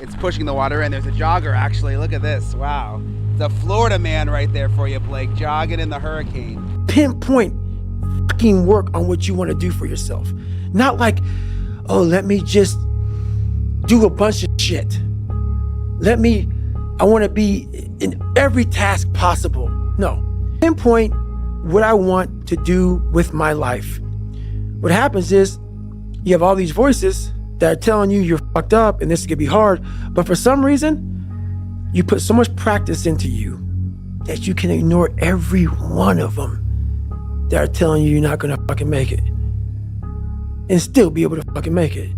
It's pushing the water in. There's a jogger, actually. Look at this. Wow. The Florida man right there for you, Blake, jogging in the hurricane. Pinpoint fucking work on what you want to do for yourself. Not like, oh, let me just do a bunch of shit. I want to be in every task possible. No. Pinpoint what I want to do with my life. What happens is you have all these voices that are telling you you're fucked up and this is gonna be hard, but for some reason, you put so much practice into you that you can ignore every one of them that are telling you you're not gonna fucking make it and still be able to fucking make it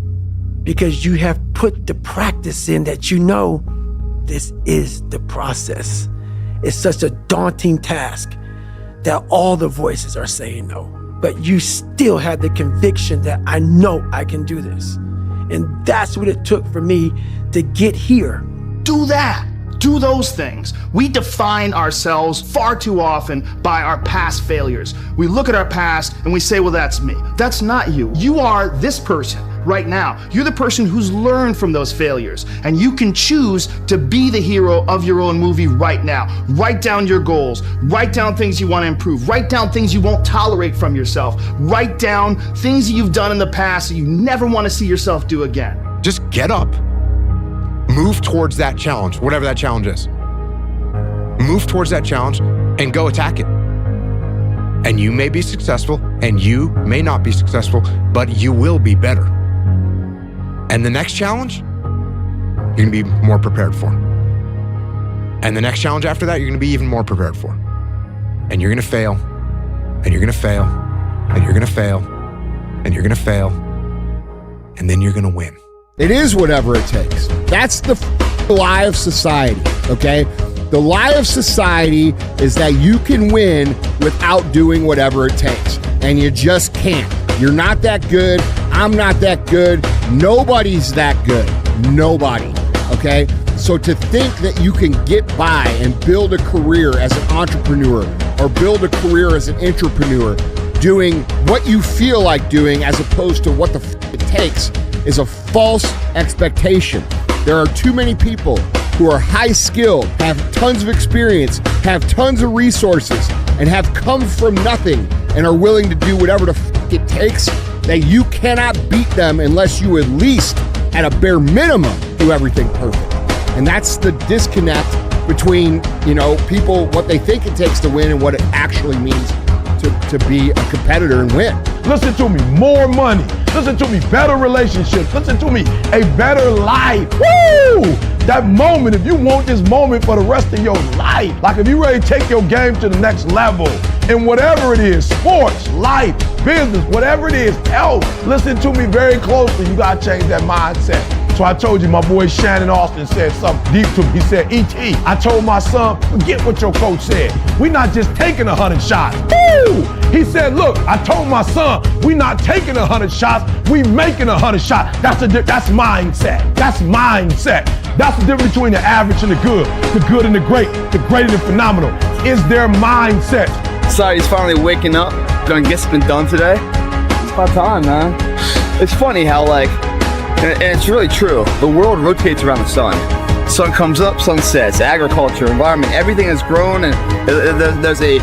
because you have put the practice in that you know this is the process. It's such a daunting task that all the voices are saying no, but you still have the conviction that I know I can do this. And that's what it took for me to get here. Do that. Do those things. We define ourselves far too often by our past failures. We look at our past and we say, well, that's me. That's not you. You are this person right now. You're the person who's learned from those failures, and you can choose to be the hero of your own movie right now. Write down your goals. Write down things you want to improve. Write down things you won't tolerate from yourself. Write down things that you've done in the past that you never want to see yourself do again. Just get up. Move towards that challenge, whatever that challenge is. Move towards that challenge and go attack it. And you may be successful and you may not be successful, but you will be better. And the next challenge, you're gonna be more prepared for. And the next challenge after that, you're gonna be even more prepared for. And you're gonna fail, and you're gonna fail, and you're gonna fail, and you're gonna fail, and then you're gonna win. It is whatever it takes. That's the lie of society, okay? The lie of society is that you can win without doing whatever it takes, and you just can't. You're not that good. I'm not that good. Nobody's that good. Nobody, okay? So to think that you can get by and build a career as an entrepreneur or build a career as an entrepreneur doing what you feel like doing as opposed to what the it takes is a false expectation. There are too many people who are high skilled, have tons of experience, have tons of resources, and have come from nothing and are willing to do whatever the it takes, that you cannot beat them unless you at least, at a bare minimum, do everything perfect. And that's the disconnect between, people, what they think it takes to win and what it actually means to be a competitor and win. Listen to me, more money. Listen to me, better relationships. Listen to me, a better life. Woo! That moment, if you want this moment for the rest of your life, like if you ready to take your game to the next level, in whatever it is, sports, life, business, whatever it is, health, listen to me very closely. You gotta change that mindset. So I told you, my boy Shannon Austin said something deep to me. He said, E.T., I told my son, forget what your coach said. We're not just taking 100 shots. Woo! He said, look, I told my son, we're not taking 100 shots, we making 100 shots. That's mindset. That's mindset. That's the difference between the average and the good and the great and the phenomenal. Is their mindset. Society's finally waking up. Gonna get something done today. It's about time, man. It's funny how and it's really true, the world rotates around the sun. Sun comes up, sun sets, agriculture, environment, everything has grown, and there's a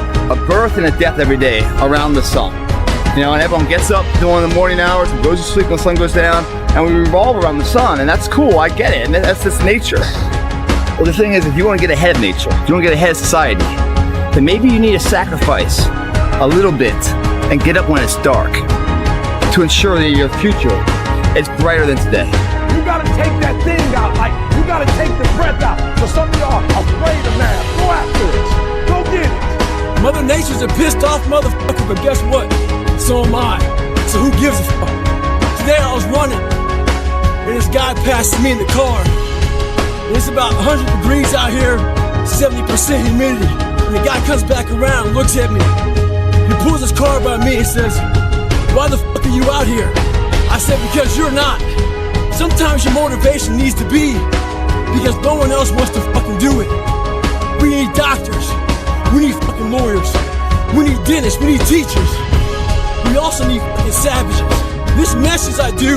birth and a death every day around the sun. And everyone gets up during the morning hours and goes to sleep when the sun goes down, and we revolve around the sun, and that's cool, I get it, and that's just nature. Well, the thing is, if you want to get ahead of nature, if you want to get ahead of society, then maybe you need to sacrifice a little bit and get up when it's dark to ensure that your future is brighter than today. You gotta take that thing out, you gotta take the breath out. So some of y'all are afraid of math. Go after it. Go get it. Mother Nature's a pissed off motherfucker, but guess what? So am I. So who gives a fuck? Today I was running, and this guy passed me in the car. And it's about 100 degrees out here, 70% humidity. And the guy comes back around and looks at me. He pulls his car by me and says, why the fuck are you out here? I said, because you're not. Sometimes your motivation needs to be because no one else wants to fucking do it. We need doctors. We need fucking lawyers. We need dentists. We need teachers. We also need fucking savages. This message I do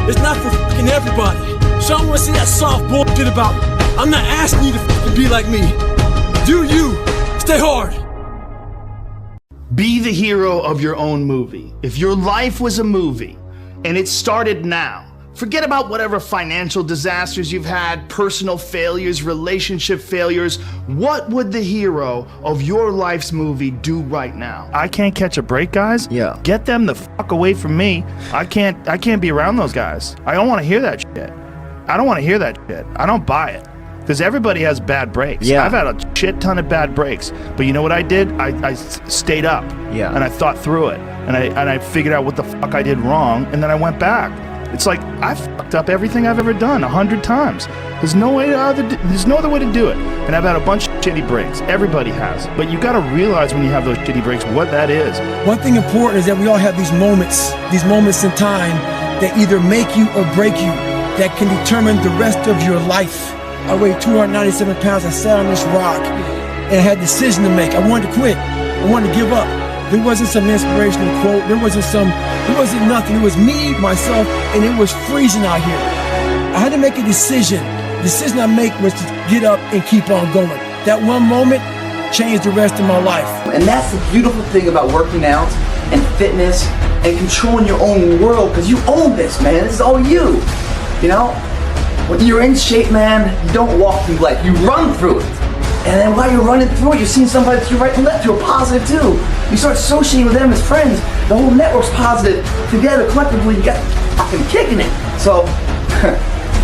is not for fucking everybody. So I don't want to see that soft bullshit about me. I'm not asking you to fucking be like me. Do you. Stay hard. Be the hero of your own movie. If your life was a movie and it started now, forget about whatever financial disasters you've had, personal failures, relationship failures. What would the hero of your life's movie do right now? I can't catch a break, guys. Yeah. Get them the fuck away from me. I can't be around those guys. I don't want to hear that shit. I don't want to hear that shit. I don't buy it. Because everybody has bad breaks. Yeah. I've had a shit ton of bad breaks. But you know what I did? I stayed up. Yeah. And I thought through it. And I figured out what the fuck I did wrong. And then I went back. It's like, I fucked up everything I've ever done 100 times. There's no other way to do it. And I've had a bunch of shitty breaks. Everybody has. But you gotta realize when you have those shitty breaks what that is. One thing important is that we all have these moments in time that either make you or break you, that can determine the rest of your life. I weighed 297 pounds. I sat on this rock and I had a decision to make. I wanted to quit. I wanted to give up. There wasn't some inspirational quote. There wasn't nothing. It was me, myself, and it was freezing out here. I had to make a decision. The decision I make was to get up and keep on going. That one moment changed the rest of my life. And that's the beautiful thing about working out and fitness and controlling your own world, because you own this, man. This is all you. You know? When you're in shape, man, you don't walk through life, you run through it. And then while you're running through it, you're seeing somebody to your right and left who are positive too. You start associating with them as friends. The whole network's positive. Together, collectively, you got fucking kicking it. So,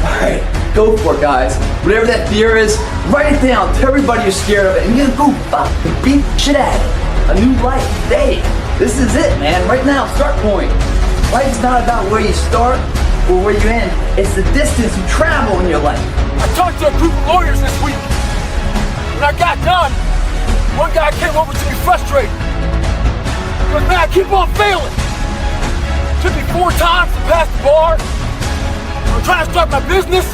alright, go for it, guys. Whatever that fear is, write it down. Tell everybody you're scared of it. And you're gonna go fucking beat shit at it. A new life, day. This is it, man. Right now, start point. Life's not about where you start or where you end. It's the distance you travel in your life. I talked to a group of lawyers this week. When I got done, one guy came over to me frustrated. He goes, man, I keep on failing. Took me 4 times to pass the bar. I'm trying to start my business.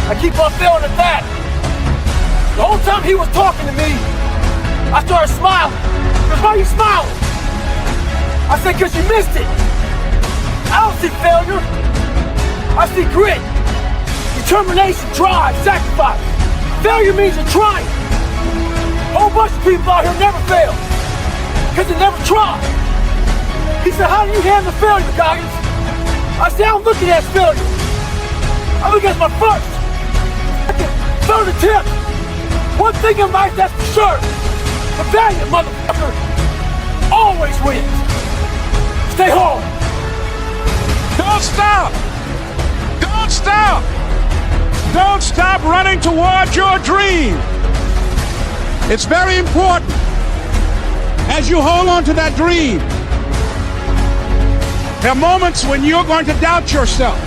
I keep on failing at that. The whole time he was talking to me, I started smiling. He goes, why are you smiling? I said, because you missed it. I don't see failure. I see grit, determination, drive, sacrifice. Failure means you're trying. A whole bunch of people out here never fail because they never try. He said, how do you handle failure, Goggins? I said, I don't look at it as failure. I look at it as my first, second, third attempt. One thing in life that's for sure. The valiant motherfucker always wins. Stay hard. Don't stop! Don't stop! Don't stop running towards your dream. It's very important as you hold on to that dream. There are moments when you're going to doubt yourself.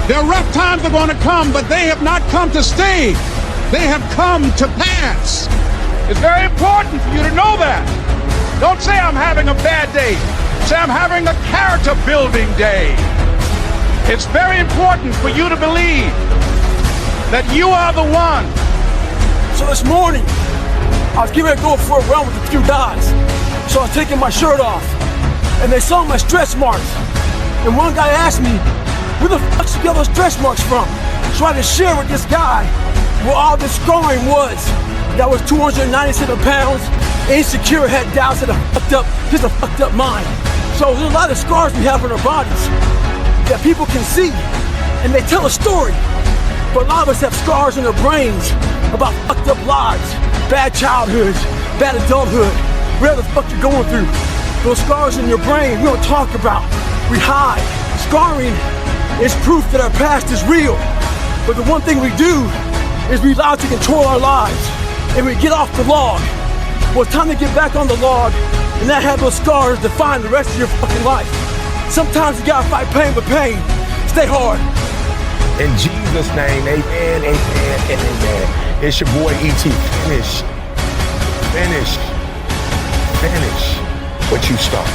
There are rough times that are going to come, but they have not come to stay. They have come to pass. It's very important for you to know that. Don't say I'm having a bad day. Say I'm having a character building day. It's very important for you to believe that you are the one. So this morning, I was getting ready to go for a run with a few guys. So I was taking my shirt off, and they saw my stretch marks. And one guy asked me, where the fuck did you get those stretch marks from? So I had to share with this guy where all this scarring was. That was 297 pounds, insecure, had doubts, had a fucked up mind. So there's a lot of scars we have on our bodies that people can see, and they tell a story. But a lot of us have scars in our brains about fucked up lives, bad childhoods, bad adulthood, whatever the fuck you're going through. Those scars in your brain we don't talk about, we hide. Scarring is proof that our past is real. But the one thing we do is we allow it to control our lives, and we get off the log. Well, it's time to get back on the log and not have those scars define the rest of your fucking life. Sometimes you gotta fight pain with pain. Stay hard. In Jesus' name, amen, amen, and amen. It's your boy E.T. Finish. Finish. Finish what you started.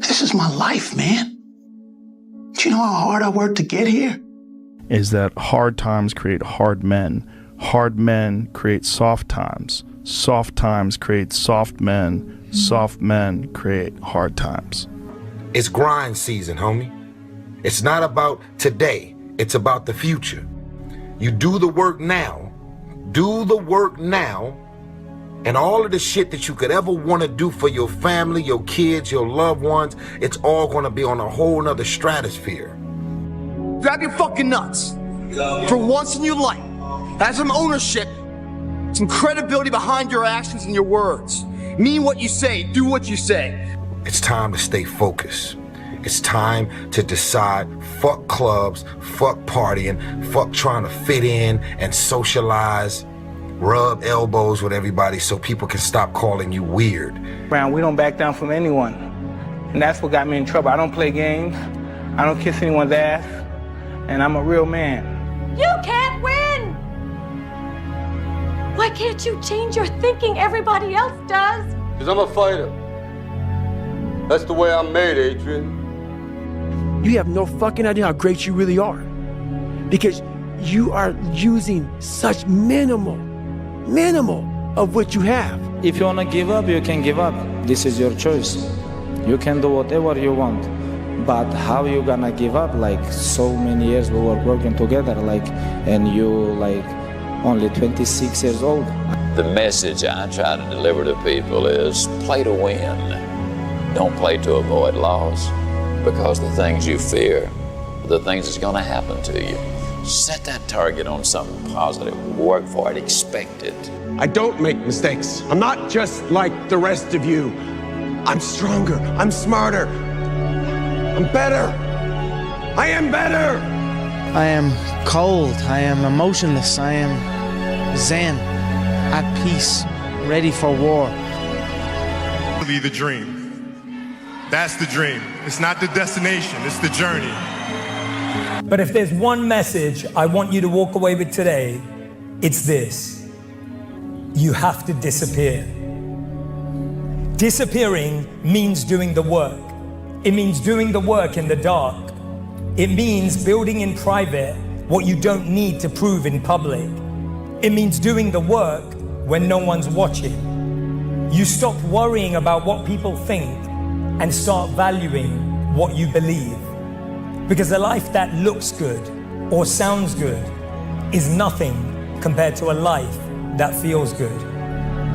This is my life, man. Do you know how hard I worked to get here? Is that hard times create hard men. Hard men create soft times. Soft times create soft men. Soft men create hard times. It's grind season, homie. It's not about today. It's about the future. You do the work now. Do the work now. And all of the shit that you could ever want to do for your family, your kids, your loved ones, it's all going to be on a whole nother stratosphere. Grab your fucking nuts. For once in your life, have some ownership, some credibility behind your actions and your words. Mean what you say, do what you say. It's time to stay focused. It's time to decide, fuck clubs, fuck partying, fuck trying to fit in and socialize, rub elbows with everybody so people can stop calling you weird. Brown, we don't back down from anyone. And that's what got me in trouble. I don't play games. I don't kiss anyone's ass. And I'm a real man. You can't win! Why can't you change your thinking? Everybody else does. Because I'm a fighter. That's the way I'm made, Adrian. You have no fucking idea how great you really are. Because you are using such minimal of what you have. If you want to give up, you can give up. This is your choice. You can do whatever you want. But how you gonna give up? Like, so many years we were working together, like, and you, like, only 26 years old. The message I try to deliver to people is play to win. Don't play to avoid loss, because the things you fear, the things that's gonna happen to you. Set that target on something positive. Work for it. Expect it. I don't make mistakes. I'm not just like the rest of you. I'm stronger. I'm smarter. I'm better. I am better. I am cold. I am emotionless. I am zen, at peace, ready for war. The dream. That's the dream. It's not the destination. It's the journey. But if there's one message I want you to walk away with today, it's this. You have to disappear. Disappearing means doing the work. It means doing the work in the dark. It means building in private what you don't need to prove in public. It means doing the work when no one's watching. You stop worrying about what people think and start valuing what you believe. Because a life that looks good or sounds good is nothing compared to a life that feels good.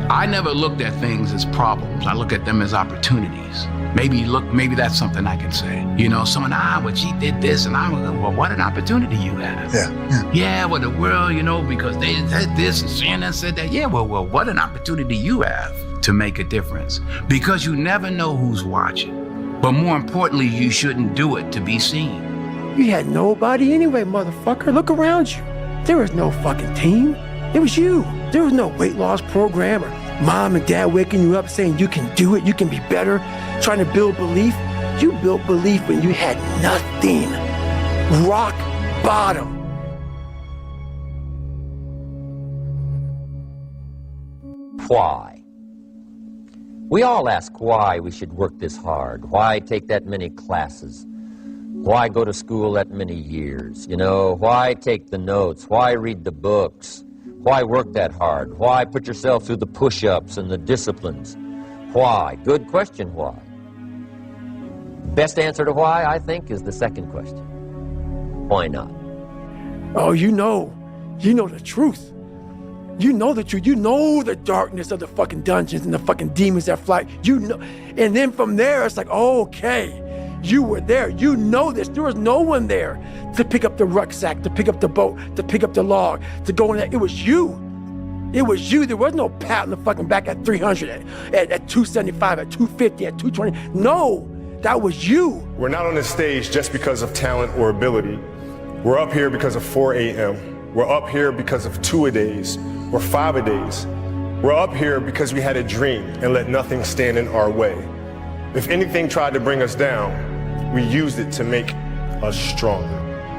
I never looked at things as problems. I look at them as opportunities. Maybe that's something I can say. You know, someone, well, she did this, and I was like, well, what an opportunity you have. Yeah, well, the world, you know, because they said this and Shannon said that. Yeah, well, what an opportunity you have to make a difference. Because you never know who's watching. But more importantly, you shouldn't do it to be seen. You had nobody anyway, motherfucker. Look around you. There was no fucking team. It was you. There was no weight loss program or mom and dad waking you up saying you can do it, you can be better, trying to build belief. You built belief when you had nothing. Rock bottom. Why? We all ask why we should work this hard, why take that many classes, why go to school that many years, you know, why take the notes, why read the books, why work that hard, why put yourself through the push-ups and the disciplines, why? Good question, why? Best answer to why, I think, is the second question. Why not? Oh, you know the truth. You know the truth. You know the darkness of the fucking dungeons and the fucking demons that fly. You know, and then from there, it's like, oh, okay, you were there. You know this. There was no one there to pick up the rucksack, to pick up the boat, to pick up the log, to go in there. It was you. It was you. There was no pat on the fucking back at 300, at 275, at 250, at 220. No, that was you. We're not on this stage just because of talent or ability. We're up here because of 4 a.m. We're up here because of 2-a-days or 5-a-days. We're up here because we had a dream and let nothing stand in our way. If anything tried to bring us down, we used it to make us stronger.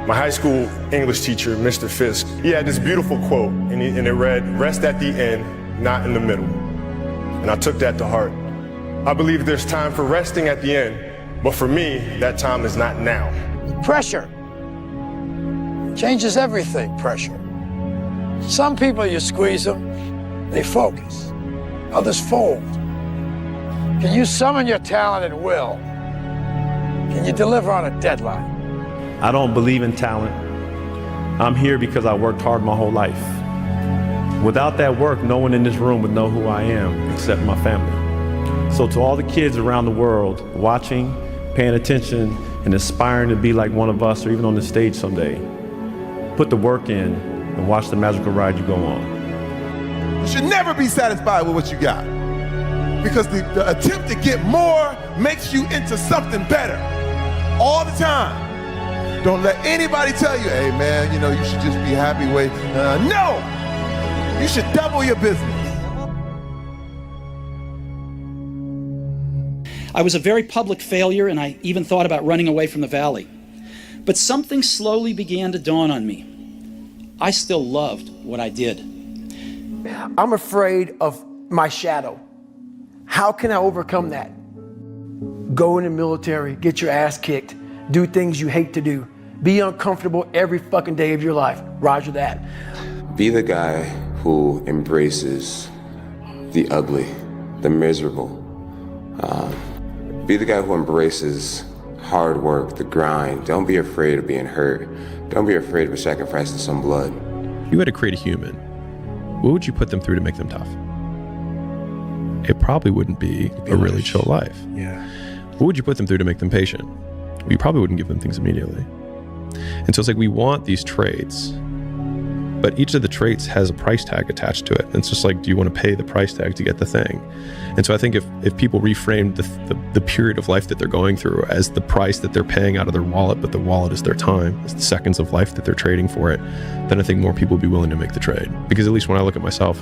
My high school English teacher, Mr. Fisk, he had this beautiful quote, and it read, "Rest at the end, not in the middle." And I took that to heart. I believe there's time for resting at the end, but for me, that time is not now. Pressure changes everything, pressure. Some people, you squeeze them, they focus. Others fold. Can you summon your talent at will? Can you deliver on a deadline? I don't believe in talent. I'm here because I worked hard my whole life. Without that work, no one in this room would know who I am except my family. So to all the kids around the world watching, paying attention, and aspiring to be like one of us or even on the stage someday, put the work in and watch the magical ride you go on. You should never be satisfied with what you got, because the attempt to get more makes you into something better all the time. Don't let anybody tell you, hey man, you know, you should just be happy with, no! You should double your business. I was a very public failure, and I even thought about running away from the valley. But something slowly began to dawn on me. I still loved what I did. I'm afraid of my shadow. How can I overcome that? Go in the military, get your ass kicked, do things you hate to do, be uncomfortable every fucking day of your life. Roger that. Be the guy who embraces the ugly, the miserable. Be the guy who embraces hard work, the grind. Don't be afraid of being hurt. Don't be afraid of sacrificing some blood. You had to create a human. What would you put them through to make them tough? It probably wouldn't be a really chill life. Yeah. What would you put them through to make them patient? Well, you probably wouldn't give them things immediately. And so it's like we want these traits, but each of the traits has a price tag attached to it. And it's just like, do you want to pay the price tag to get the thing? And so I think if people reframed the period of life that they're going through as the price that they're paying out of their wallet, but the wallet is their time, it's the seconds of life that they're trading for it, then I think more people would be willing to make the trade. Because at least when I look at myself,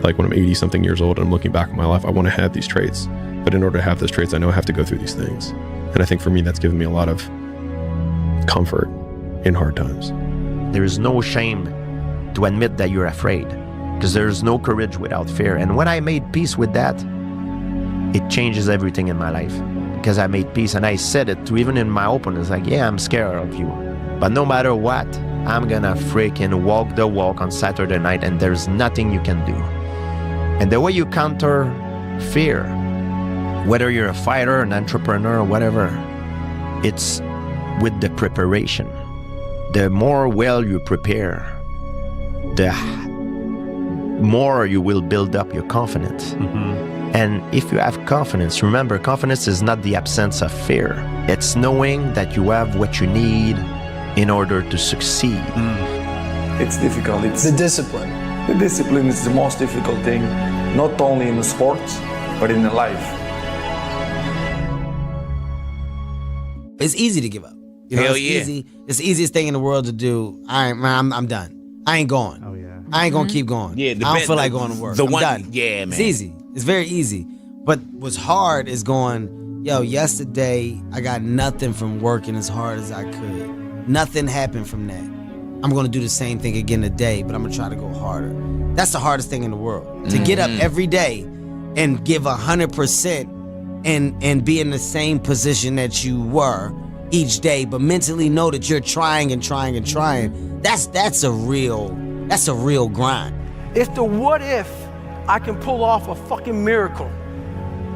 like when I'm 80 something years old and I'm looking back on my life, I want to have these traits. But in order to have those traits, I know I have to go through these things. And I think for me, that's given me a lot of comfort in hard times. There is no shame to admit that you're afraid, because there's no courage without fear. And when I made peace with that, it changes everything in my life, because I made peace. And I said it to even in my opponents, like, yeah, I'm scared of you, but no matter what, I'm gonna freaking walk the walk on Saturday night, and there's nothing you can do. And the way you counter fear, whether you're a fighter, an entrepreneur, or whatever, it's with the preparation. The more well you prepare, the more you will build up your confidence. And if you have confidence, remember, confidence is not the absence of fear. It's knowing that you have what you need in order to succeed. It's difficult. It's the discipline. The discipline is the most difficult thing, not only in the sports, but in the life. It's easy to give up. You know, Hell it's yeah. easy. It's the easiest thing in the world to do. I'm done. I ain't going. Oh yeah. I ain't gonna keep going. Yeah, I don't feel like going to work. I'm done. Yeah, man. It's easy. It's very easy. But what's hard is going, yo, yesterday I got nothing from working as hard as I could. Nothing happened from that. I'm gonna do the same thing again today, but I'm gonna try to go harder. That's the hardest thing in the world. To get up every day and give 100% and be in the same position that you were each day, but mentally know that you're trying and trying and trying. That's a real grind. It's the what if I can pull off a fucking miracle.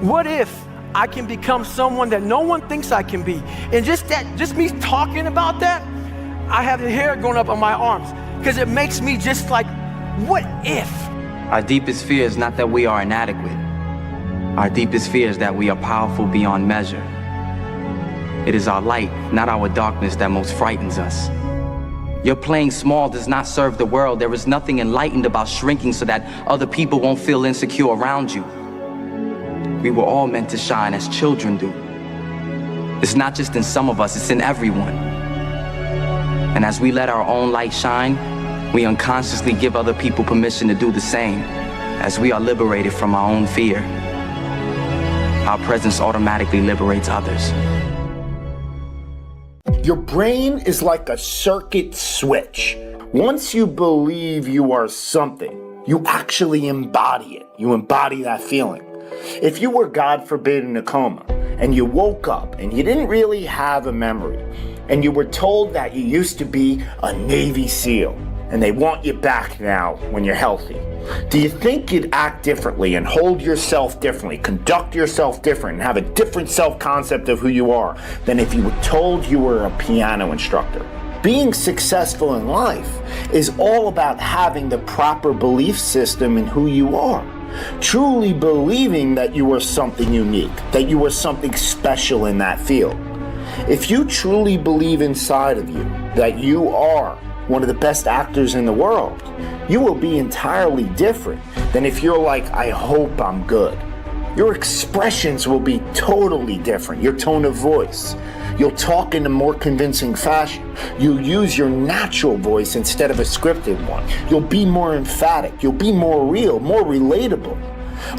What if I can become someone that no one thinks I can be? And just me talking about that, I have the hair going up on my arms, because it makes me just like, what if? Our deepest fear is not that we are inadequate. Our deepest fear is that we are powerful beyond measure. It is our light, not our darkness, that most frightens us. Your playing small does not serve the world. There is nothing enlightened about shrinking so that other people won't feel insecure around you. We were all meant to shine as children do. It's not just in some of us, it's in everyone. And as we let our own light shine, we unconsciously give other people permission to do the same. As we are liberated from our own fear, our presence automatically liberates others. Your brain is like a circuit switch. Once you believe you are something, you actually embody it. You embody that feeling. If you were, God forbid, in a coma, and you woke up and you didn't really have a memory, and you were told that you used to be a Navy SEAL, and they want you back now when you're healthy, do you think you'd act differently and hold yourself differently, conduct yourself different, and have a different self-concept of who you are than if you were told you were a piano instructor? Being successful in life is all about having the proper belief system in who you are. Truly believing that you are something unique, that you are something special in that field. If you truly believe inside of you that you are one of the best actors in the world, you will be entirely different than if you're like, I hope I'm good. Your expressions will be totally different. Your tone of voice. You'll talk in a more convincing fashion. You'll use your natural voice instead of a scripted one. You'll be more emphatic. You'll be more real, more relatable.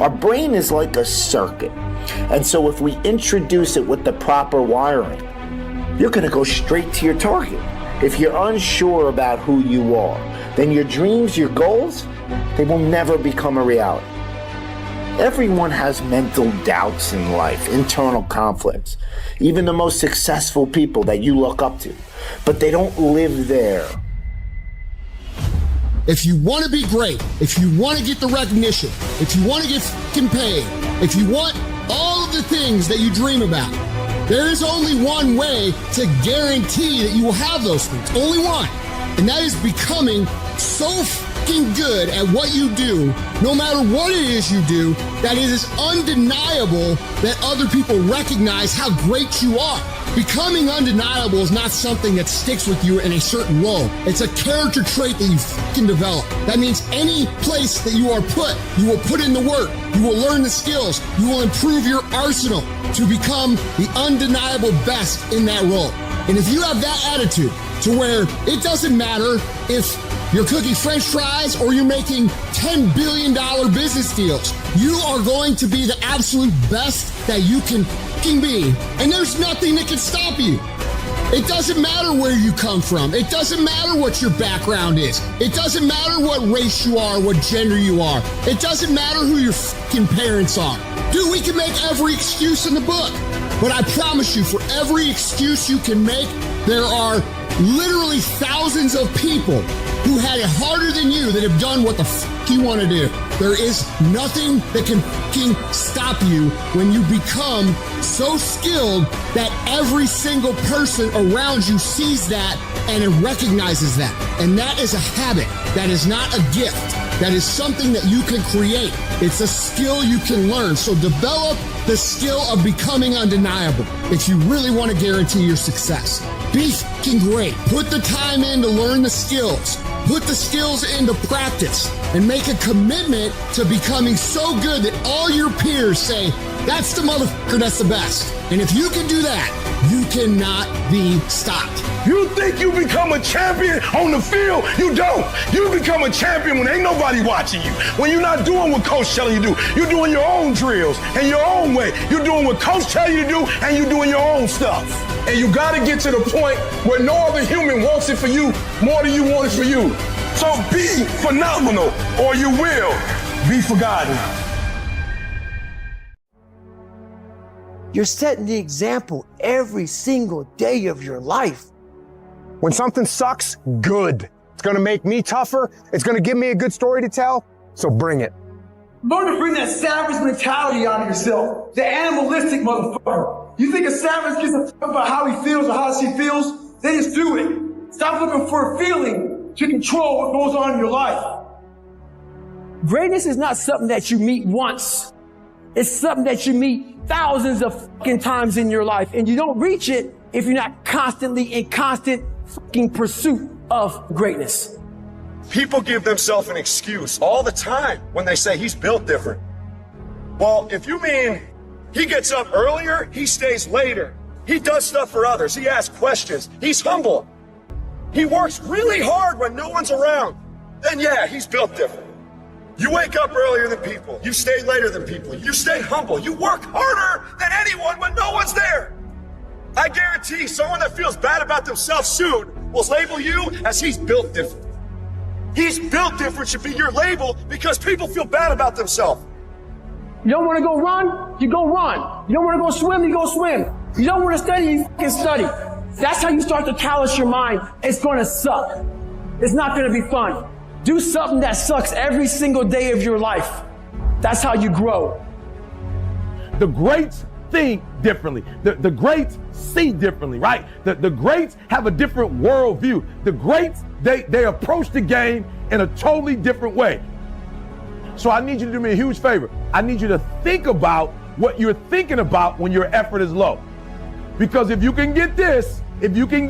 Our brain is like a circuit. And so if we introduce it with the proper wiring, you're gonna go straight to your target. If you're unsure about who you are, then your dreams, your goals, they will never become a reality. Everyone has mental doubts in life, internal conflicts. Even the most successful people that you look up to, but they don't live there. If you want to be great, if you want to get the recognition, if you want to get fucking paid, if you want all of the things that you dream about, there is only one way to guarantee that you will have those things. Only one. And that is becoming so fucking good at what you do, no matter what it is you do, that it is undeniable that other people recognize how great you are. Becoming undeniable is not something that sticks with you in a certain role. It's a character trait that you fucking develop. That means any place that you are put, you will put in the work, you will learn the skills, you will improve your arsenal to become the undeniable best in that role. And if you have that attitude to where it doesn't matter if you're cooking French fries or you're making $10 billion business deals, you are going to be the absolute best that you can fucking be. And there's nothing that can stop you. It doesn't matter where you come from. It doesn't matter what your background is. It doesn't matter what race you are, what gender you are. It doesn't matter who your fucking parents are. Dude, we can make every excuse in the book. But I promise you, for every excuse you can make, there are literally thousands of people who had it harder than you that have done what the fuck you want to do. There is nothing that can fucking stop you when you become so skilled that every single person around you sees that and it recognizes that. And that is a habit. That is not a gift. That is something that you can create. It's a skill you can learn. So develop the skill of becoming undeniable if you really want to guarantee your success. Be fucking great. Put the time in to learn the skills. Put the skills into practice and make a commitment to becoming so good that all your peers say, that's the motherfucker that's the best. And if you can do that, you cannot be stopped. You think you become a champion on the field? You don't. You become a champion when ain't nobody watching you. When you're not doing what coach telling you to do. You're doing your own drills and your own way. You're doing what coach tell you to do and you're doing your own stuff. And you got to get to the point where no other human wants it for you more than you want it for you. So be phenomenal or you will be forgotten. You're setting the example every single day of your life. When something sucks, good. It's gonna make me tougher. It's gonna give me a good story to tell. So bring it. Learn to bring that savage mentality out of yourself. The animalistic motherfucker. You think a savage gives a fuck about how he feels or how she feels? They just do it. Stop looking for a feeling to control what goes on in your life. Greatness is not something that you meet once. It's something that you meet thousands of fucking times in your life. And you don't reach it if you're not constantly in constant fucking pursuit of greatness. People give themselves an excuse all the time when they say he's built different. Well, if you mean he gets up earlier, he stays later. He does stuff for others. He asks questions. He's humble. He works really hard when no one's around. Then yeah, he's built different. You wake up earlier than people. You stay later than people. You stay humble. You work harder than anyone when no one's there. I guarantee someone that feels bad about themselves soon will label you as he's built different. He's built different should be your label because people feel bad about themselves. You don't want to go run? You go run. You don't want to go swim? You go swim. You don't want to study? You fucking study. That's how you start to callous your mind. It's going to suck. It's not gonna be fun. Do something that sucks every single day of your life. That's how you grow. The greats think differently. The greats see differently, right? The greats have a different worldview. The greats, they approach the game in a totally different way. So I need you to do me a huge favor. I need you to think about what you're thinking about when your effort is low. Because if you can get this, you can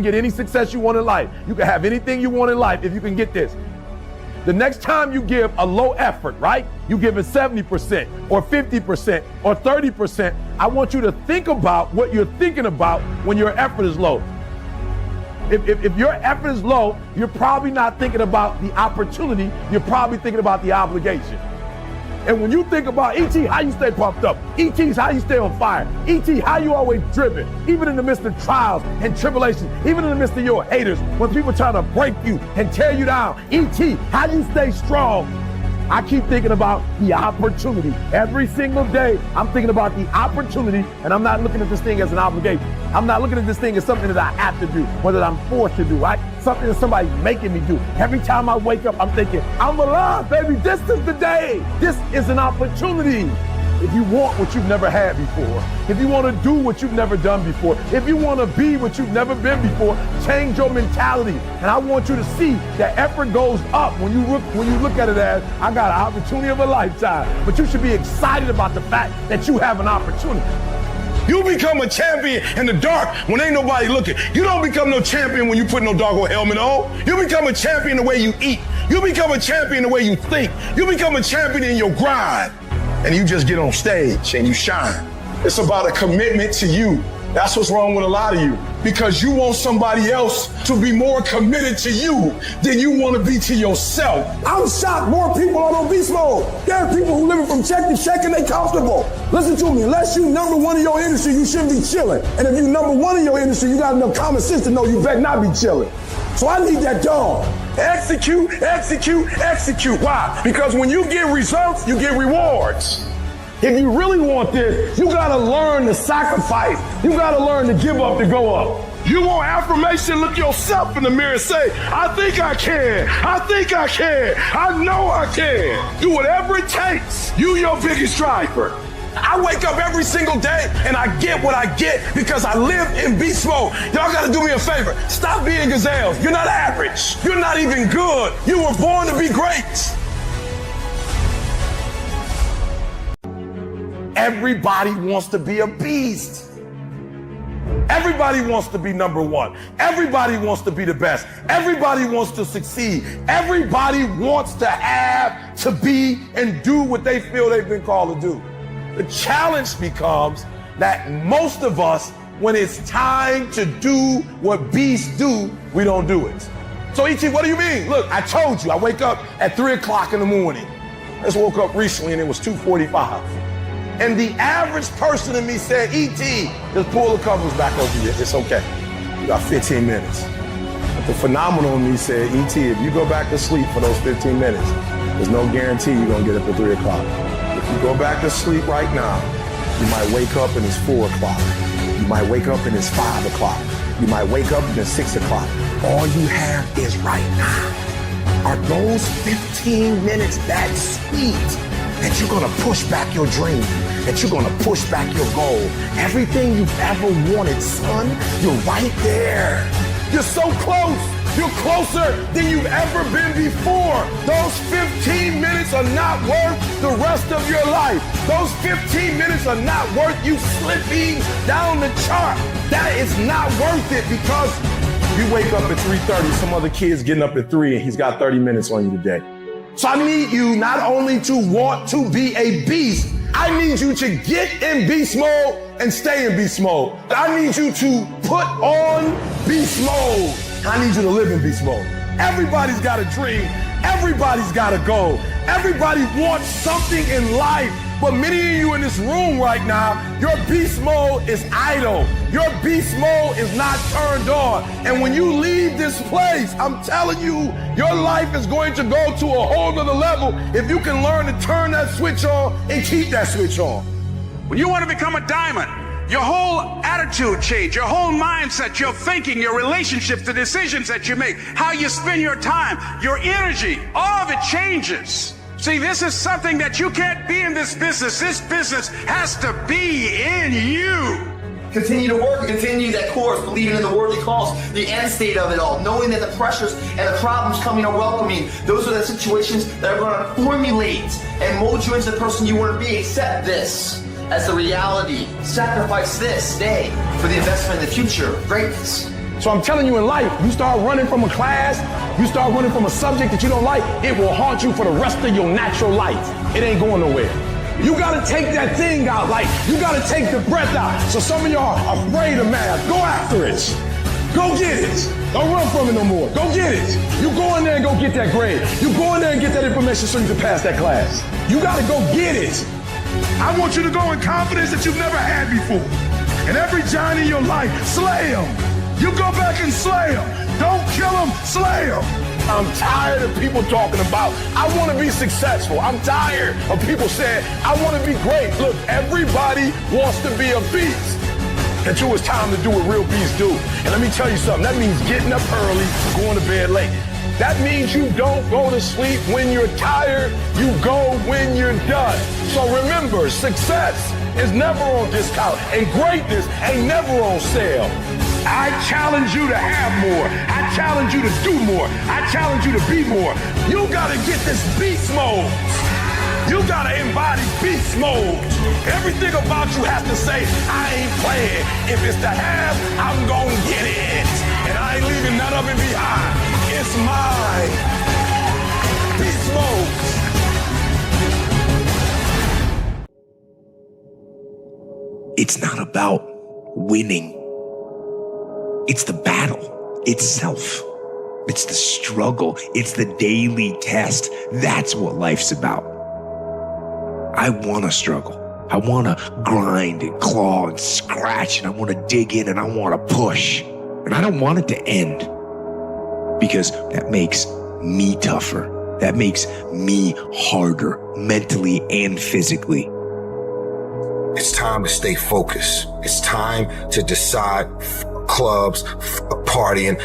get any success you want in life. You can have anything you want in life if you can get this. The next time you give a low effort, right? You give it 70% or 50% or 30%. I want you to think about what you're thinking about when your effort is low. If your effort is low, you're probably not thinking about the opportunity. You're probably thinking about the obligation. And when you think about E.T., how you stay pumped up, E.T.'s how you stay on fire, E.T., how you always driven, even in the midst of trials and tribulations, even in the midst of your haters, when people trying to break you and tear you down, E.T., how you stay strong. I keep thinking about the opportunity. Every single day, I'm thinking about the opportunity, and I'm not looking at this thing as an obligation. I'm not looking at this thing as something that I have to do, or that I'm forced to do, right? Something that somebody's making me do. Every time I wake up, I'm thinking, I'm alive, baby. This is the day. This is an opportunity. If you want what you've never had before, if you want to do what you've never done before, if you want to be what you've never been before, change your mentality. And I want you to see that effort goes up when you look at it as, I got an opportunity of a lifetime. But you should be excited about the fact that you have an opportunity. You become a champion in the dark when ain't nobody looking. You don't become no champion when you put no doggone helmet on. You become a champion the way you eat. You become a champion the way you think. You become a champion in your grind. And you just get on stage and you shine. It's about a commitment to you. That's what's wrong with a lot of you. Because you want somebody else to be more committed to you than you want to be to yourself. I'm shocked more people are on beast mode. There are people who living from check to check and they comfortable. Listen to me, unless you number one in your industry, you shouldn't be chilling. And if you number one in your industry, you got enough common sense to know you better not be chilling. So I need that dog. Execute, execute, execute. Why? Because when you get results, you get rewards. If you really want this, you gotta learn to sacrifice. You gotta learn to give up to go up. You want affirmation, look yourself in the mirror and say, I think I can. I think I can. I know I can. Do whatever it takes. You your biggest driver. I wake up every single day and I get what I get because I live in beast mode. Y'all gotta do me a favor. Stop being gazelles. You're not average. You're not even good. You were born to be great. Everybody wants to be a beast. Everybody wants to be number one. Everybody wants to be the best. Everybody wants to succeed. Everybody wants to have, to be, and do what they feel they've been called to do. The challenge becomes that most of us, when it's time to do what beasts do, we don't do it. So E.T., what do you mean? Look, I told you, I wake up at 3 o'clock in the morning. I just woke up recently and it was 2:45. And the average person in me said, E.T., just pull the covers back over here. It's okay. You got 15 minutes. But the phenomenal in me said, E.T., if you go back to sleep for those 15 minutes, there's no guarantee you're going to get up at 3 o'clock. If you go back to sleep right now, you might wake up and it's 4 o'clock. You might wake up and it's 5 o'clock. You might wake up and it's 6 o'clock. All you have is right now. Are those 15 minutes that sweet that you're gonna push back your dream, that you're gonna push back your goal? Everything you've ever wanted, son, you're right there. You're so close. You're closer than you've ever been before. Those 15 minutes are not worth the rest of your life. Those 15 minutes are not worth you slipping down the chart. That is not worth it because you wake up at 3:30, some other kid's getting up at 3 and he's got 30 minutes on you today. So I need you not only to want to be a beast, I need you to get in beast mode and stay in beast mode. I need you to put on beast mode. I need you to live in beast mode. Everybody's got a dream. Everybody's got a goal. Everybody wants something in life. But many of you in this room right now, your beast mode is idle. Your beast mode is not turned on. And when you leave this place, I'm telling you, your life is going to go to a whole nother level if you can learn to turn that switch on and keep that switch on. When you want to become a diamond, Your whole attitude change, your whole mindset, your thinking, your relationships, the decisions that you make, how you spend your time, your energy, all of it changes. See, this is something that you can't be in this business. This business has to be in you. Continue to work, continue that course, believing in the worthy cause, the end state of it all, knowing that the pressures and the problems coming are welcoming. Those are the situations that are going to formulate and mold you into the person you want to be. Accept this as the reality. Sacrifice this day for the investment in the future, greatness. So I'm telling you, in life, you start running from a class, you start running from a subject that you don't like, it will haunt you for the rest of your natural life. It ain't going nowhere. You gotta take that thing out, like, you gotta take the breath out. So some of y'all are afraid of math. Go after it. Go get it. Don't run from it no more. Go get it. You go in there and go get that grade. You go in there and get that information so you can pass that class. You gotta go get it. I want you to go in confidence that you've never had before. And every giant in your life, slay him. You go back and slay him. Don't kill him, slay him. I'm tired of people talking about, I want to be successful. I'm tired of people saying, I want to be great. Look, everybody wants to be a beast until it's time to do what real beasts do. And let me tell you something, that means getting up early, going to bed late. That means you don't go to sleep when you're tired, you go when you're done. So remember, success is never on discount and greatness ain't never on sale. I challenge you to have more. I challenge you to do more. I challenge you to be more. You gotta get this beast mode. You gotta embody beast mode. Everything about you has to say, I ain't playing. If it's to have, I'm gonna get it. And I ain't leaving none of it behind. It's mine. Beast mode. It's not about winning. It's the battle itself. It's the struggle. It's the daily test. That's what life's about. I want to struggle. I want to grind and claw and scratch, and I want to dig in and I want to push. And I don't want it to end because that makes me tougher. That makes me harder mentally and physically. It's time to stay focused. It's time to decide clubs, partying,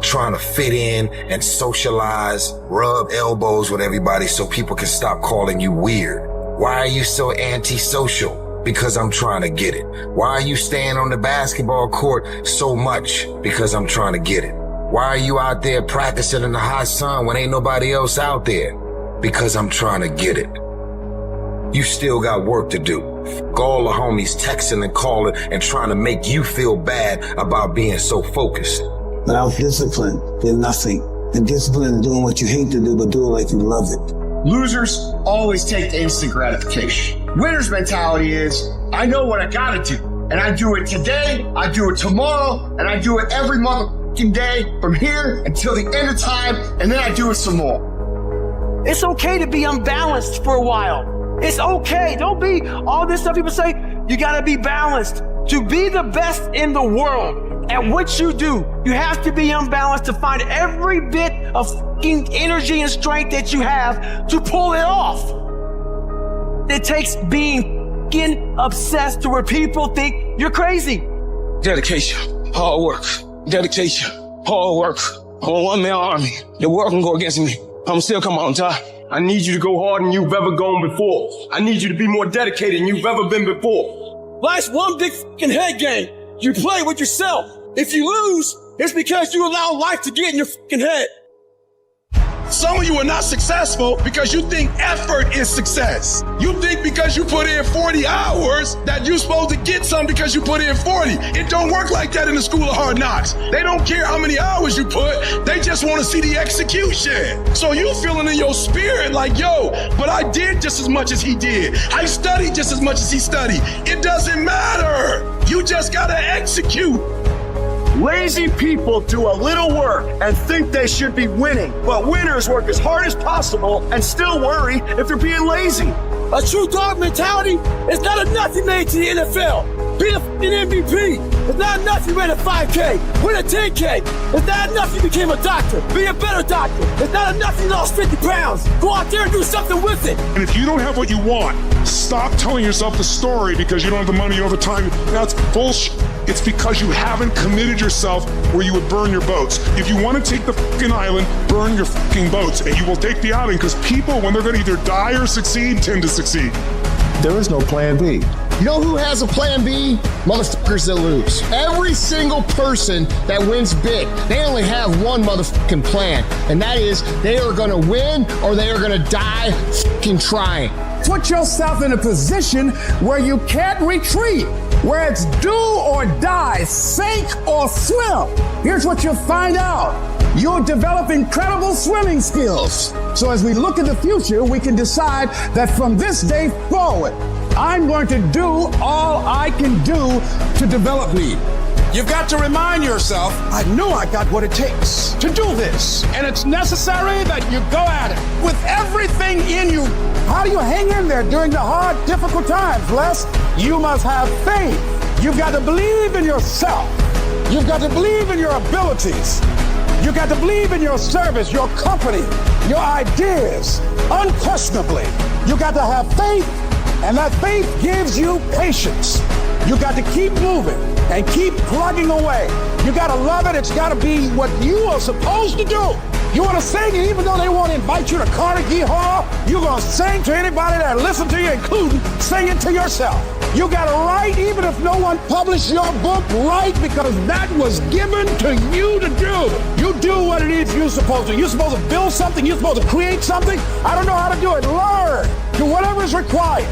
trying to fit in and socialize, rub elbows with everybody so people can stop calling you weird. Why are you so antisocial? Because I'm trying to get it. Why are you staying on the basketball court so much? Because I'm trying to get it. Why are you out there practicing in the hot sun when ain't nobody else out there? Because I'm trying to get it. You still got work to do. All the homies texting and calling and trying to make you feel bad about being so focused. Without discipline, you're nothing. And discipline is doing what you hate to do, but do it like you love it. Losers always take the instant gratification. Winner's mentality is, I know what I gotta do. And I do it today, I do it tomorrow, and I do it every motherfucking day from here until the end of time, and then I do it some more. It's okay to be unbalanced for a while. It's okay. Don't be all this stuff people say. You gotta be balanced. To be the best in the world at what you do, you have to be unbalanced to find every bit of fucking energy and strength that you have to pull it off. It takes being fucking obsessed to where people think you're crazy. Dedication, hard work, dedication, hard work. I'm a one-man army. The world can go against me. I'm still come out on top. I need you to go harder than you've ever gone before. I need you to be more dedicated than you've ever been before. Life's one big fucking head game. You play with yourself. If you lose, it's because you allow life to get in your fucking head. Some of you are not successful because you think effort is success. You think because you put in 40 hours that you're supposed to get some because you put in 40. It don't work like that in the school of hard knocks. They don't care how many hours you put. They just want to see the execution. So you feeling in your spirit like, yo, but I did just as much as he did. I studied just as much as he studied. It doesn't matter. You just got to execute. Lazy people do a little work and think they should be winning, but winners work as hard as possible and still worry if they're being lazy. A true dog mentality is not a nothing made to the NFL. Be the fucking MVP. It's not enough you ran a 5K, win a 10K. It's not enough you became a doctor, be a better doctor. It's not enough you lost 50 pounds. Go out there and do something with it. And if you don't have what you want, stop telling yourself the story because you don't have the money, you don't have the time. That's bullshit. It's because you haven't committed yourself where you would burn your boats. If you want to take the fucking island, burn your fucking boats, and you will take the island because people, when they're going to either die or succeed, tend to succeed. There is no plan B. You know who has a plan B? Motherfuckers that lose. Every single person that wins big, they only have one motherfucking plan, and that is they are gonna win or they are gonna die fucking trying. Put yourself in a position where you can't retreat, where it's do or die, sink or swim. Here's what you'll find out. You'll develop incredible swimming skills. So as we look at the future, we can decide that from this day forward, I'm going to do all I can do to develop me. You've got to remind yourself, I know I got what it takes to do this. And it's necessary that you go at it with everything in you. How do you hang in there during the hard, difficult times, Les? You must have faith. You've got to believe in yourself. You've got to believe in your abilities. You got to believe in your service, your company, your ideas, unquestionably. You got to have faith, and that faith gives you patience. You got to keep moving and keep plugging away. You got to love it. It's got to be what you are supposed to do. You want to sing, even though they won't invite you to Carnegie Hall, you're going to sing to anybody that listens to you, including singing to yourself. You got to write, even if no one published your book, write, because that was given to you to do. You do what it is you're supposed to. You're supposed to build something. You're supposed to create something. I don't know how to do it. Learn. Do whatever is required.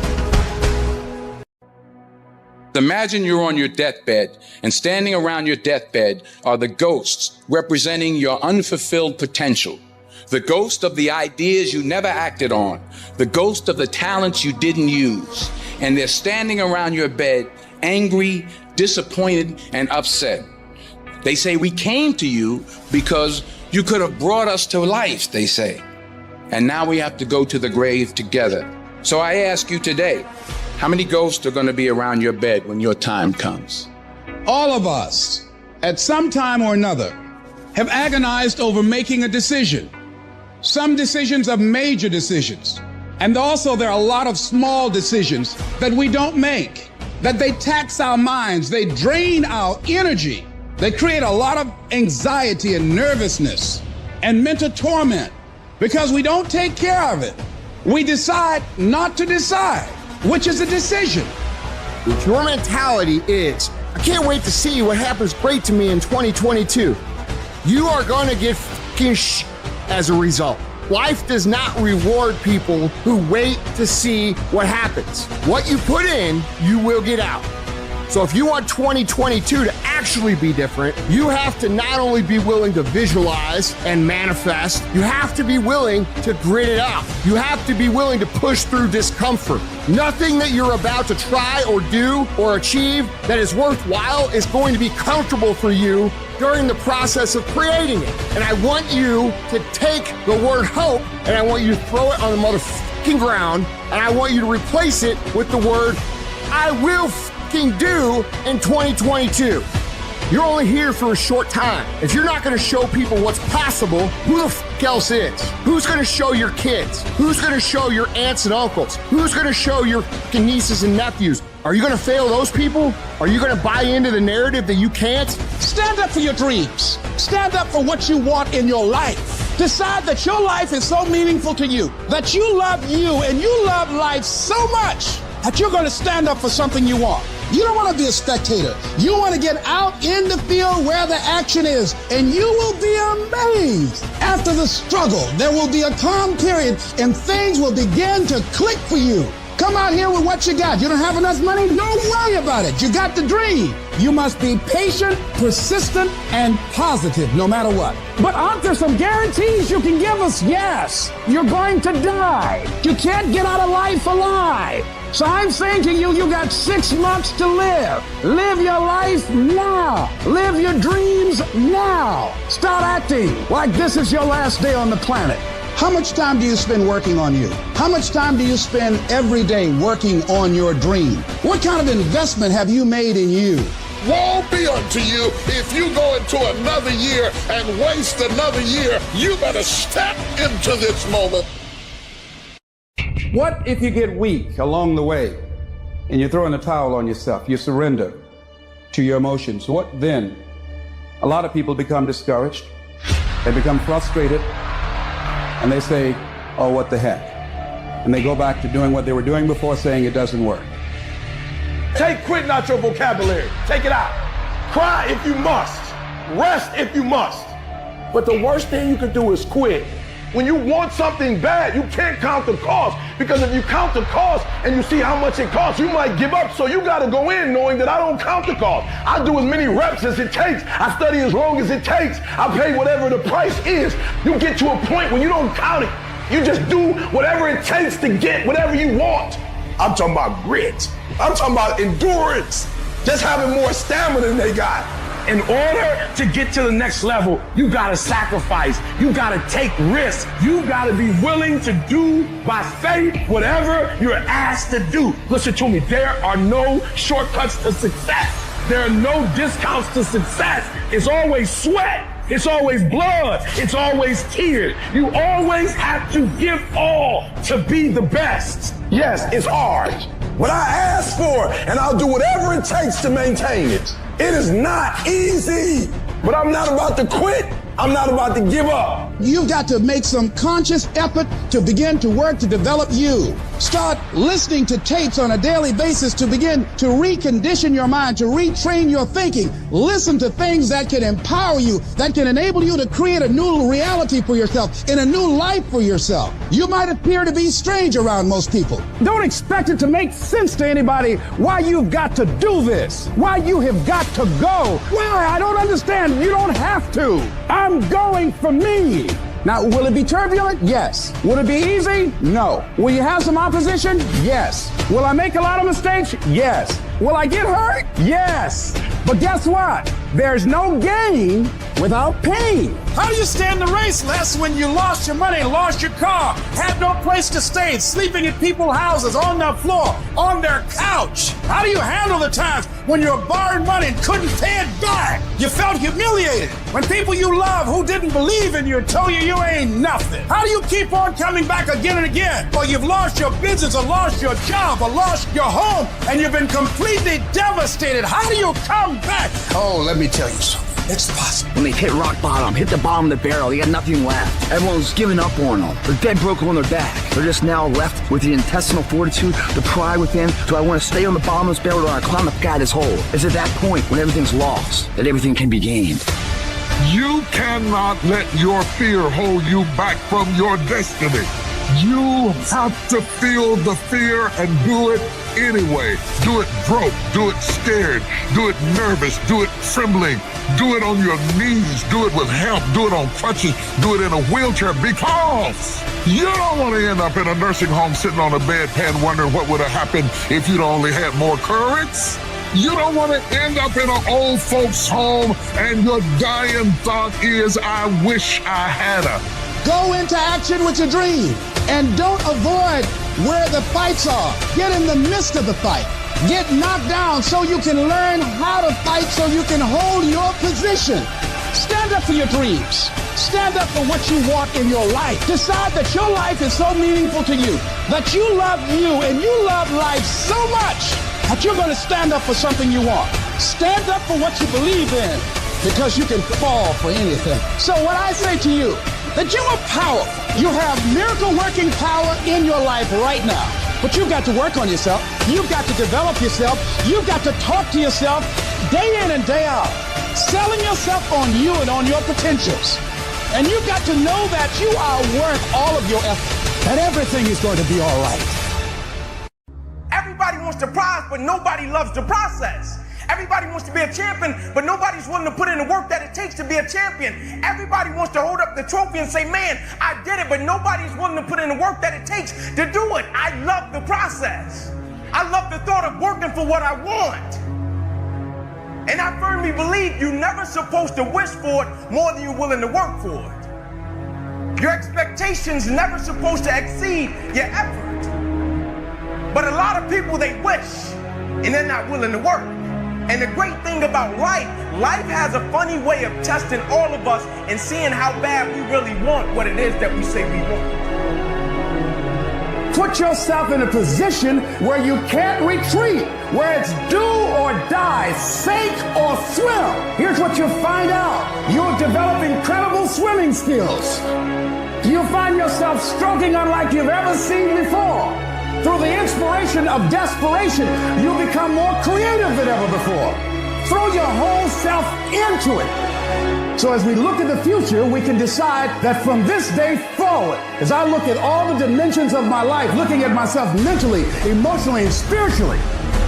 Imagine you're on your deathbed, and standing around your deathbed are the ghosts representing your unfulfilled potential. The ghost of the ideas you never acted on. The ghost of the talents you didn't use. And they're standing around your bed, angry, disappointed, and upset. They say, we came to you because you could have brought us to life, they say. And now we have to go to the grave together. So I ask you today, how many ghosts are going to be around your bed when your time comes? All of us, at some time or another, have agonized over making a decision. Some decisions are major decisions. And also there are a lot of small decisions that we don't make, that they tax our minds, they drain our energy. They create a lot of anxiety and nervousness and mental torment because we don't take care of it. We decide not to decide, which is a decision. If your mentality is, I can't wait to see what happens great to me in 2022, you are going to get fucking as a result. Life does not reward people who wait to see what happens. What you put in, you will get out. So if you want 2022 to actually be different, you have to not only be willing to visualize and manifest, you have to be willing to grit it out. You have to be willing to push through discomfort. Nothing that you're about to try or do or achieve that is worthwhile is going to be comfortable for you during the process of creating it. And I want you to take the word hope and I want you to throw it on the motherfucking ground and I want you to replace it with the word I will do in 2022. You're only here for a short time. If you're not going to show people what's possible, who the fuck else is? Who's going to show your kids? Who's going to show your aunts and uncles? Who's going to show your fucking nieces and nephews? Are you going to fail those people? Are you going to buy into the narrative that you can't? Stand up for your dreams. Stand up for what you want in your life. Decide that your life is so meaningful to you, that you love you and you love life so much that you're going to stand up for something you want. You don't want to be a spectator. You want to get out in the field where the action is, and you will be amazed. After the struggle, there will be a calm period, and things will begin to click for you. Come out here with what you got. You don't have enough money? Don't worry about it. You got the dream. You must be patient, persistent, and positive no matter what. But aren't there some guarantees you can give us? Yes. You're going to die. You can't get out of life alive. So I'm saying to you, you got 6 months to live. Live your life now. Live your dreams now. Start acting like this is your last day on the planet. How much time do you spend working on you? How much time do you spend every day working on your dream? What kind of investment have you made in you? woe be unto you if you go into another year and waste another year. You better step into this moment. What if you get weak along the way and you throw in the towel on yourself? You surrender to your emotions. What then? A lot of people become discouraged. They become frustrated. And they say, oh, what the heck? And they go back to doing what they were doing before, saying it doesn't work. Take quitting out your vocabulary. Take it out. Cry if you must. Rest if you must. But the worst thing you can do is quit. When you want something bad, you can't count the cost, because if you count the cost and you see how much it costs, you might give up. So you got to go in knowing that I don't count the cost. I do as many reps as it takes. I study as long as it takes. I pay whatever the price is. You get to a point when you don't count it. You just do whatever it takes to get whatever you want. I'm talking about grit. I'm talking about endurance. Just having more stamina than they got. In order to get to the next level, you gotta sacrifice. You gotta take risks. You gotta be willing to do by faith whatever you're asked to do. Listen to me, there are no shortcuts to success. There are no discounts to success. It's always sweat. It's always blood. It's always tears. You always have to give all to be the best. Yes, it's hard, but I ask for it, and I'll do whatever it takes to maintain it. It is not easy, but I'm not about to quit. I'm not about to give up. You've got to make some conscious effort to begin to work to develop you. Start listening to tapes on a daily basis to begin to recondition your mind, to retrain your thinking. Listen to things that can empower you, that can enable you to create a new reality for yourself, and a new life for yourself. You might appear to be strange around most people. Don't expect it to make sense to anybody why you've got to do this, why you have got to go. Why? I don't understand. You don't have to. I'm going for me. Now, will it be turbulent? Yes. Will it be easy? No. Will you have some opposition? Yes. Will I make a lot of mistakes? Yes. Will I get hurt? Yes. But guess what? There's no gain without pain. How do you stand the race, Les, when you lost your money, lost your car, had no place to stay, sleeping at people's houses, on their floor, on their couch? How do you handle the times when you're borrowing money and couldn't pay it back? You felt humiliated when people you love who didn't believe in you told you you ain't nothing. How do you keep on coming back again and again? Or you've lost your business, or lost your job, or lost your home, and you've been completely devastated. How do you come back? Oh, let me tell you something. It's possible. When they've hit rock bottom, hit the bottom of the barrel, they got nothing left. Everyone's giving up on them. They're dead broke on their back. They're just now left with the intestinal fortitude, the pride within. Do I want to stay on the bottom of this barrel, or do I climb up God this hole? It's at that point when everything's lost that everything can be gained. You cannot let your fear hold you back from your destiny. You have to feel the fear and do it anyway. Do it broke, do it scared, do it nervous, do it trembling, do it on your knees, do it with help, do it on crutches, do it in a wheelchair, because you don't want to end up in a nursing home sitting on a bedpan wondering what would have happened if you'd only had more courage. You don't want to end up in an old folks home and your dying thought is, I wish I had a. Go into action with your dream, and don't avoid where the fights are. Get in the midst of the fight. Get knocked down so you can learn how to fight, so you can hold your position. Stand up for your dreams. Stand up for what you want in your life. Decide that your life is so meaningful to you, that you love you and you love life so much that you're going to stand up for something you want. Stand up for what you believe in, because you can fall for anything. So what I say to you, that you are powerful. You have miracle working power in your life right now. But you've got to work on yourself. You've got to develop yourself. You've got to talk to yourself day in and day out, selling yourself on you and on your potentials. And you've got to know that you are worth all of your effort, that everything is going to be all right. Everybody wants to prize, but nobody loves the process. Everybody wants to be a champion, but nobody's willing to put in the work that it takes to be a champion. Everybody wants to hold up the trophy and say, man, I did it, but nobody's willing to put in the work that it takes to do it. I love the process. I love the thought of working for what I want. And I firmly believe you're never supposed to wish for it more than you're willing to work for it. Your expectations never supposed to exceed your effort. But a lot of people, they wish, and they're not willing to work. And the great thing about life has a funny way of testing all of us and seeing how bad we really want what it is that we say we want. Put yourself in a position where you can't retreat, where it's do or die, sink or swim. Here's what you'll find out. You'll develop incredible swimming skills. You'll find yourself stroking unlike you've ever seen before. Through the inspiration of desperation, you'll become more creative than ever before. Throw your whole self into it. So as we look at the future, we can decide that from this day forward, as I look at all the dimensions of my life, looking at myself mentally, emotionally, and spiritually,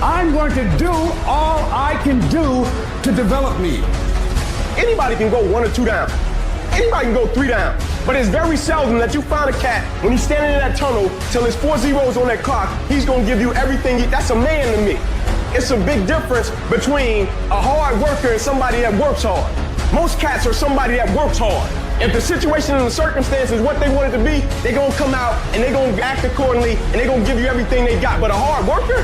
I'm going to do all I can do to develop me. Anybody can go 1 or 2 down. Anybody can go 3 down. But it's very seldom that you find a cat, when he's standing in that tunnel, till there's 4 zeros on that clock, he's gonna give you everything. That's a man to me. It's a big difference between a hard worker and somebody that works hard. Most cats are somebody that works hard. If the situation and the circumstance is what they want it to be, they're gonna come out and they're gonna act accordingly and they're gonna give you everything they got. But a hard worker,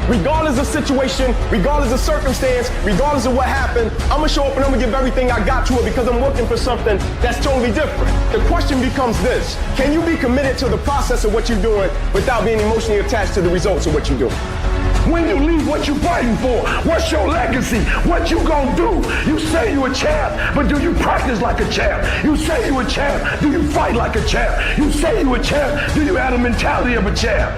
regardless of situation, regardless of circumstance, regardless of what happened, I'm gonna show up and I'm gonna give everything I got to it because I'm working for something that's totally different. The question becomes this: can you be committed to the process of what you're doing without being emotionally attached to the results of what you're doing? When you leave, what you fighting for? What's your legacy? What you gonna do? You say you a champ, but do you practice like a champ? You say you a champ, do you fight like a champ? You say you a champ, do you have the mentality of a champ?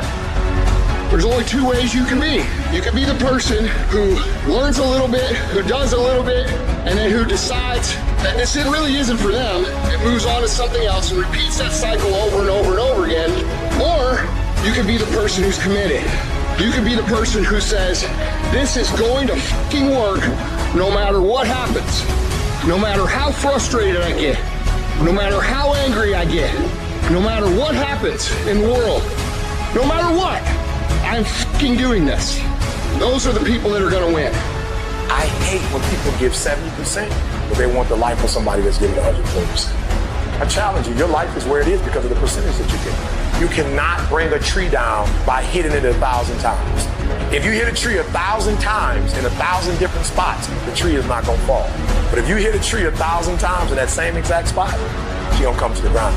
There's only 2 ways you can be. You can be the person who learns a little bit, who does a little bit, and then who decides that this really isn't for them and moves on to something else and repeats that cycle over and over and over again. Or you can be the person who's committed. You can be the person who says, this is going to fucking work no matter what happens. No matter how frustrated I get. No matter how angry I get. No matter what happens in the world. No matter what. I'm fucking doing this. Those are the people that are gonna win. I hate when people give 70%, but they want the life of somebody that's giving 140%. I challenge you, your life is where it is because of the percentage that you get. You cannot bring a tree down by hitting it 1,000 times. If you hit a tree 1,000 times in 1,000 different spots, the tree is not gonna fall. But if you hit a tree 1,000 times in that same exact spot, she gonna come to the ground.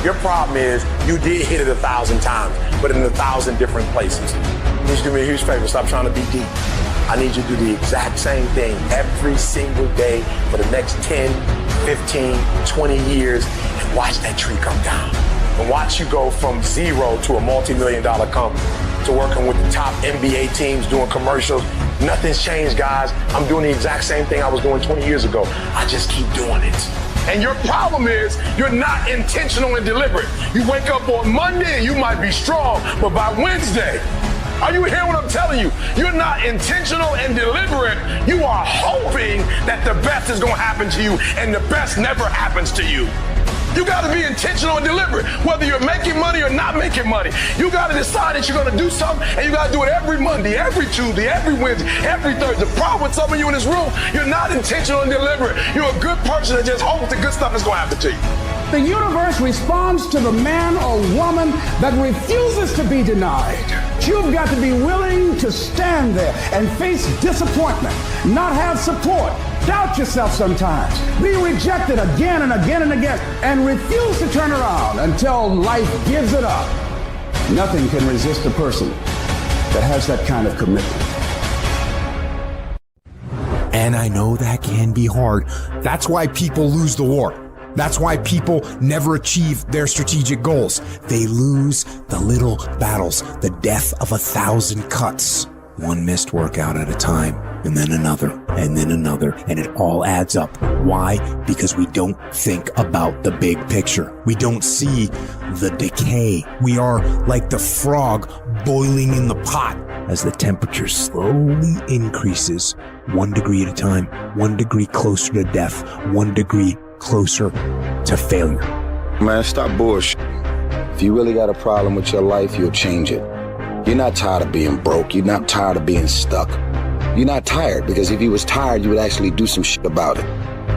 Your problem is you did hit it 1,000 times, but in 1,000 different places. You need to do me a huge favor, stop trying to be deep. I need you to do the exact same thing every single day for the next 10, 15, 20 years and watch that tree come down. And watch you go from zero to a multi-million-dollar company, to working with the top NBA teams, doing commercials. Nothing's changed, guys. I'm doing the exact same thing I was doing 20 years ago. I just keep doing it. And your problem is you're not intentional and deliberate. You wake up on Monday and you might be strong, but by Wednesday, are you hearing what I'm telling you? You're not intentional and deliberate. You are hoping that the best is gonna happen to you, and the best never happens to you. You gotta be intentional and deliberate, whether you're making money or not making money. You gotta decide that you're gonna do something, and you gotta do it every Monday, every Tuesday, every Wednesday, every Thursday. The problem with some of you in this room, you're not intentional and deliberate. You're a good person that just hopes that good stuff is gonna happen to you. The universe responds to the man or woman that refuses to be denied. You've got to be willing to stand there and face disappointment, not have support, doubt yourself sometimes, be rejected again and again and again, and refuse to turn around until life gives it up. Nothing can resist a person that has that kind of commitment. And I know that can be hard. That's why people lose the war. That's why people never achieve their strategic goals. They lose the little battles, the death of 1,000 cuts. One missed workout at a time, and then another, and then another, and it all adds up. Why? Because we don't think about the big picture. We don't see the decay. We are like the frog boiling in the pot as the temperature slowly increases 1 degree at a time, 1 degree closer to death, 1 degree closer to failure. Man, stop bullshit. If you really got a problem with your life, you'll change it. You're not tired of being broke. You're not tired of being stuck. You're not tired, because if you was tired, you would actually do some shit about it.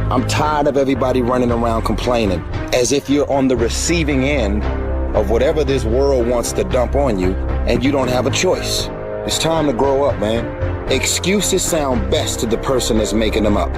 I'm tired of everybody running around complaining as if you're on the receiving end of whatever this world wants to dump on you and you don't have a choice. It's time to grow up, man. Excuses sound best to the person that's making them up.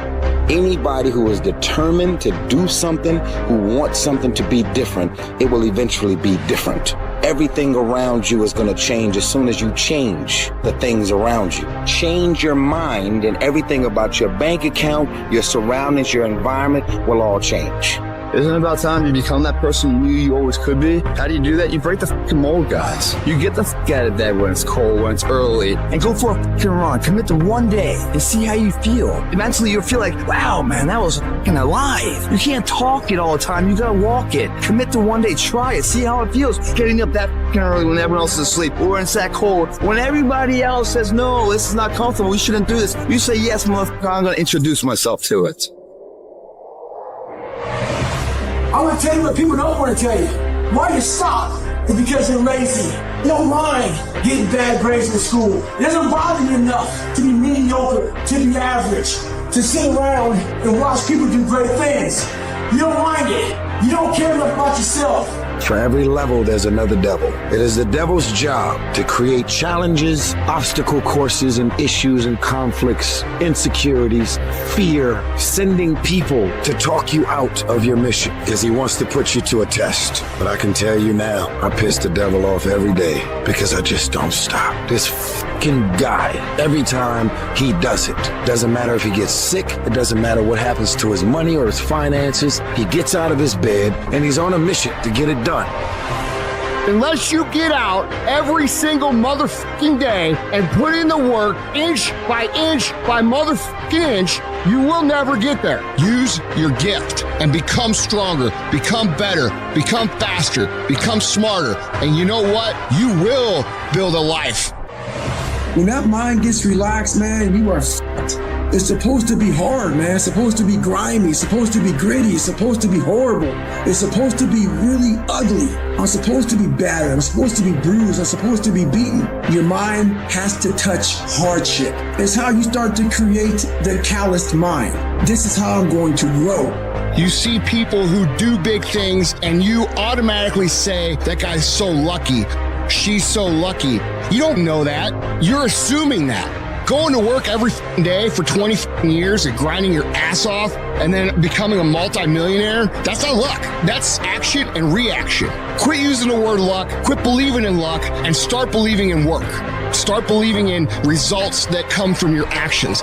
Anybody who is determined to do something, who wants something to be different, it will eventually be different. Everything around you is going to change as soon as you change the things around you. Change your mind and everything about your bank account, your surroundings, your environment will all change. Isn't it about time you become that person you knew you always could be? How do you do that? You break the fucking mold, guys. You get the fuck out of bed when it's cold, when it's early, and go for a fucking run. Commit to one day and see how you feel. Eventually you'll feel like, wow, man, that was fucking alive. You can't talk it all the time. You gotta walk it. Commit to one day. Try it. See how it feels. Getting up that fucking early when everyone else is asleep, or when it's that cold. When everybody else says, no, this is not comfortable, we shouldn't do this. You say, yes, motherfucker, I'm gonna introduce myself to it. I want to tell you what people don't want to tell you. Why you stop is because you're lazy. You don't mind getting bad grades in school. It doesn't bother you enough to be mediocre, to be average, to sit around and watch people do great things. You don't mind it. You don't care enough about yourself. For every level, there's another devil. It is the devil's job to create challenges, obstacle courses, and issues and conflicts, insecurities, fear, sending people to talk you out of your mission because he wants to put you to a test. But I can tell you now, I piss the devil off every day because I just don't stop. This fucking guy, every time he does it, doesn't matter if he gets sick, it doesn't matter what happens to his money or his finances, he gets out of his bed and he's on a mission to get it done. Unless you get out every single motherfucking day and put in the work inch by motherfucking inch, you will never get there. Use your gift and become stronger, become better, become faster, become smarter. And you know what? You will build a life. When that mind gets relaxed, man, you are fucked. It's supposed to be hard, man. It's supposed to be grimy. It's supposed to be gritty. It's supposed to be horrible. It's supposed to be really ugly. I'm supposed to be battered. I'm supposed to be bruised. I'm supposed to be beaten. Your mind has to touch hardship. It's how you start to create the calloused mind. This is how I'm going to grow. You see people who do big things and you automatically say, that guy's so lucky. She's so lucky. You don't know that. You're assuming that. Going to work every day for 20 years and grinding your ass off and then becoming a multimillionaire, that's not luck. That's action and reaction. Quit using the word luck, quit believing in luck, and start believing in work. Start believing in results that come from your actions.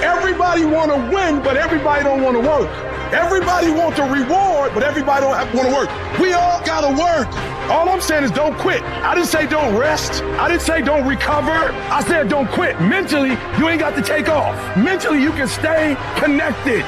Everybody want to win, but everybody don't want to work. Everybody wants a reward, but everybody don't want to work. We all got to work. All I'm saying is don't quit. I didn't say don't rest. I didn't say don't recover. I said don't quit. Mentally, you ain't got to take off. Mentally, you can stay connected.